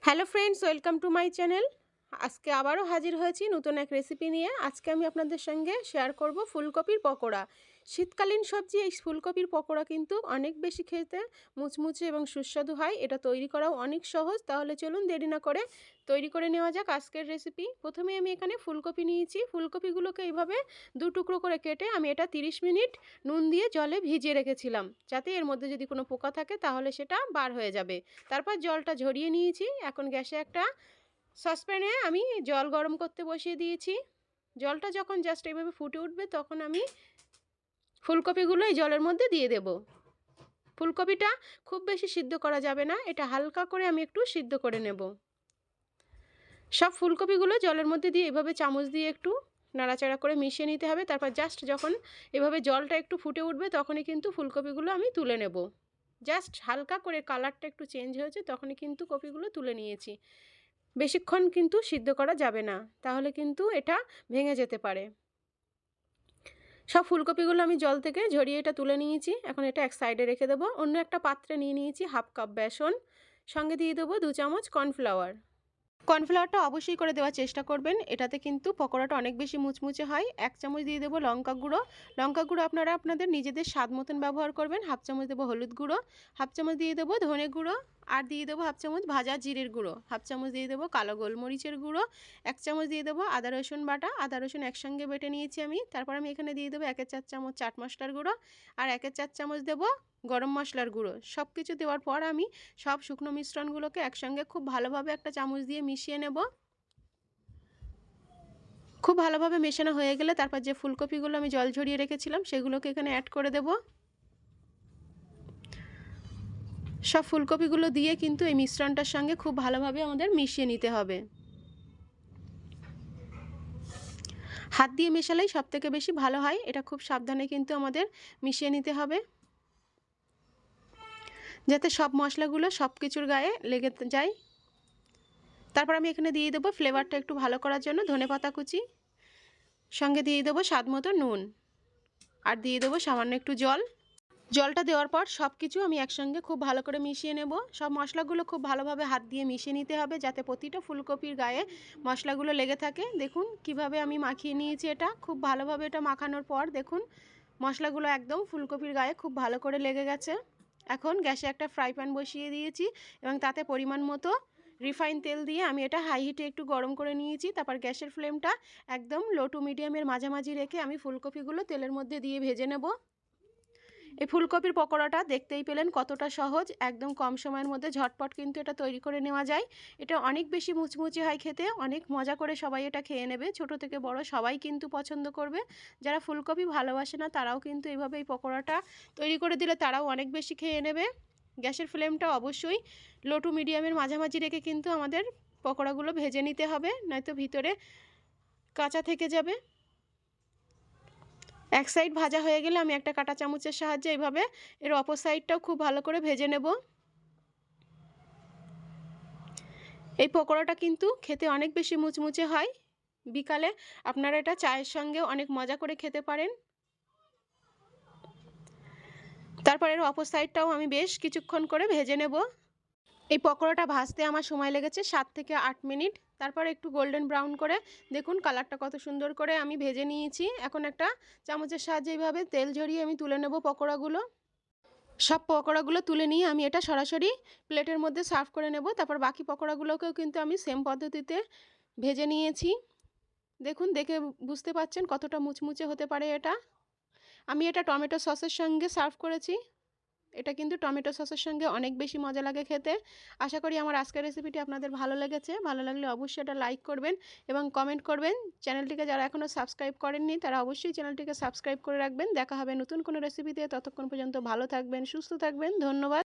Hello friends, welcome to my channel. আজকে আবারও হাজির হয়েছি নতুন এক রেসিপি নিয়ে। আজকে আমি আপনাদের সঙ্গে শেয়ার করব ফুলকপির পকোড়া। শীতকালীন সবজি এই ফুলকপির পকোড়া কিন্তু অনেক বেশি খেতে মুচমুচে এবং সুস্বাদু হয়। এটা তৈরি করাও অনেক সহজ। তাহলে চলুন দেরি না করে তৈরি করে নেওয়া যাক আজকের রেসিপি। প্রথমে আমি এখানে ফুলকপি নিয়েছি। ফুলকপিগুলোকে এইভাবে দু টুকরো করে কেটে আমি এটা 30 মিনিট নুন দিয়ে জলে ভিজিয়ে রেখেছিলাম, যাতে এর মধ্যে যদি কোনো পোকা থাকে তাহলে সেটা বার হয়ে যাবে। তারপর জলটা ঝরিয়ে নিয়েছি। এখন গ্যাসে একটা সসপ্যানে আমি জল গরম করতে বসিয়ে দিয়েছি। জলটা যখন জাস্ট এইভাবে ফুটে উঠবে তখন আমি ফুলকপিগুলো এই জলের মধ্যে দিয়ে দেব। ফুলকপিটা খুব বেশি সিদ্ধ করা যাবে না, এটা হালকা করে আমি একটু সিদ্ধ করে নেব। সব ফুলকপিগুলো জলের মধ্যে দিয়ে এভাবে চামচ দিয়ে একটু নাড়াচাড়া করে মিশিয়ে নিতে হবে। তারপর জাস্ট যখন এভাবে জলটা একটু ফুটে উঠবে তখনই কিন্তু ফুলকপিগুলো আমি তুলে নেব। জাস্ট হালকা করে কালারটা একটু চেঞ্জ হয়েছে তখনই কিন্তু কপিগুলো তুলে নিয়েছি। বেশিক্ষণ কিন্তু সিদ্ধ করা যাবে না, তাহলে কিন্তু এটা ভেঙে যেতে পারে। সব ফুলকপিগুলো আমি জল থেকে ঝরিয়ে এটা তুলে নিয়েছি। এখন এটা এক সাইডে রেখে দেবো। অন্য একটা পাত্রে নিয়ে নিয়েছি হাফ কাপ বেসন, সঙ্গে দিয়ে দেবো 2 চামচ কর্নফ্লাওয়ার। কর্নফ্লাওয়ারটা অবশ্যই করে দেওয়ার চেষ্টা করবেন, এটাতে কিন্তু পকোড়াটা অনেক বেশি মুচমুচে হয়। 1 চামচ দিয়ে দেবো লঙ্কা গুঁড়ো। লঙ্কা গুঁড়ো আপনারা আপনাদের নিজেদের স্বাদ মতন ব্যবহার করবেন। হাফ চামচ দেবো হলুদ গুঁড়ো, হাফ চামচ দিয়ে দেবো ধনে গুঁড়ো, আর দিয়ে দেবো হাফ চামচ ভাজা জিরের গুঁড়ো, হাফ চামচ দিয়ে দেবো কালো গোলমরিচের গুঁড়ো, 1 চামচ দিয়ে দেবো আদা রসুন বাটা। আদা রসুন একসঙ্গে বেটে নিয়েছি আমি। তারপর আমি এখানে দিয়ে দেবো 1/4 চামচ চাট মশলার গুঁড়ো আর 1/4 চামচ দেবো গরম মশলার গুঁড়ো। সব কিছু দেওয়ার পর আমি সব শুকনো মিশ্রণগুলোকে একসঙ্গে খুব ভালোভাবে একটা চামচ দিয়ে মিশিয়ে নেব। খুব ভালোভাবে মেশানো হয়ে গেলে তারপর যে ফুলকপিগুলো আমি জল ঝরিয়ে রেখেছিলাম সেগুলোকে এখানে অ্যাড করে দেব। সব ফুলকপিগুলো দিয়ে কিন্তু এই মিশ্রণটার সঙ্গে খুব ভালোভাবে আমাদের মিশিয়ে নিতে হবে। হাত দিয়ে মেশালেই সবথেকে বেশি ভালো হয়। এটা খুব সাবধানে কিন্তু আমাদের মিশিয়ে নিতে হবে, যাতে সব মশলাগুলো সব কিছুর গায়ে লেগে যায়। তারপর আমি এখানে দিয়ে দেবো ফ্লেভারটা একটু ভালো করার জন্য ধনেপাতা কুচি, সঙ্গে দিয়ে দেবো স্বাদ মতো নুন, আর দিয়ে দেবো সামান্য একটু জল। জলটা দেওয়ার পর সব কিছু আমি একসঙ্গে খুব ভালো করে মিশিয়ে নেব। সব মশলাগুলো খুব ভালোভাবে হাত দিয়ে মিশিয়ে নিতে হবে, যাতে প্রতিটা ফুলকপির গায়ে মশলাগুলো লেগে থাকে। দেখুন কিভাবে আমি মাখিয়ে নিয়েছি। এটা খুব ভালোভাবে এটা মাখানোর পর দেখুন মশলাগুলো একদম ফুলকপির গায়ে খুব ভালো করে লেগে গেছে। এখন গ্যাসে একটা ফ্রাই প্যান বসিয়ে দিয়েছি এবং তাতে পরিমাণ মতো রিফাইন তেল দিয়ে আমি এটা হাই হিটে একটু গরম করে নিয়েছি। তারপর গ্যাসের ফ্লেমটা একদম লো টু মিডিয়ামের মাঝামাঝি রেখে আমি ফুলকপিগুলো তেলের মধ্যে দিয়ে ভেজে নেব। এই ফুলকপির পকোড়াটা দেখতেই পেলেন কতটা সহজ, একদম কম সময়ের মধ্যে ঝটপট কিন্তু এটা তৈরি করে নেওয়া যায়। এটা অনেক বেশি মুচমুচে হয় খেতে, অনেক মজা করে সবাই এটা খেয়ে নেবে। ছোট থেকে বড় সবাই কিন্তু পছন্দ করবে। যারা ফুলকপি ভালোবাসে না তারাও কিন্তু এইভাবে এই পকোড়াটা তৈরি করে দিলে তারাও অনেক বেশি খেয়ে নেবে। গ্যাসের ফ্লেমটা অবশ্যই লো টু মিডিয়ামের মাঝামাঝি রেখে কিন্তু আমাদের পকোড়াগুলো ভেজে নিতে হবে, নয়তো ভিতরে কাঁচা থেকে যাবে। এক সাইড ভাজা হয়ে গেলে আমি একটা কাঁটা চামচের সাহায্যে এইভাবে এর অপর সাইডটাও খুব ভালো করে ভেজে নেব। এই পকোড়াটা কিন্তু খেতে অনেক বেশি মুচমুচে হয়। বিকালে আপনারা এটা চায়ের সঙ্গে অনেক মজা করে খেতে পারেন। তারপর এর অপর সাইডটাও আমি বেশ কিছুক্ষণ করে ভেজে নেব। এই পকোড়াটা ভাজতে আমার সময় লেগেছে 7 থেকে 8 মিনিট। তারপর একটু গোল্ডেন ব্রাউন করে দেখুন কালারটা কত সুন্দর করে আমি ভেজে নিয়েছি। এখন একটা চামচের সাহায্যে এইভাবে তেল ঝরিয়ে আমি তুলে নেব পকোড়াগুলো। সব পকোড়াগুলো তুলে নিয়ে আমি এটা সরাসরি প্লেটের মধ্যে সার্ভ করে নেব। তারপর বাকি পকোড়াগুলোকেও কিন্তু আমি সেম পদ্ধতিতে ভেজে নিয়েছি। দেখুন, দেখে বুঝতে পারছেন কতটা মুচমুচে হতে পারে এটা। আমি এটা টমেটো সসের সঙ্গে সার্ভ করেছি। এটা কিন্তু টমেটো সসের সঙ্গে অনেক বেশি মজা লাগে খেতে। আশা করি আমার আজকের রেসিপিটি আপনাদের ভালো লেগেছে। ভালো লাগলে অবশ্যই এটা লাইক করবেন এবং কমেন্ট করবেন। চ্যানেলটিকে যারা এখনও সাবস্ক্রাইব করেননি তারা অবশ্যই চ্যানেলটিকে সাবস্ক্রাইব করে রাখবেন। দেখা হবে নতুন কোনো রেসিপিতে। ততক্ষণ পর্যন্ত ভালো থাকবেন, সুস্থ থাকবেন। ধন্যবাদ।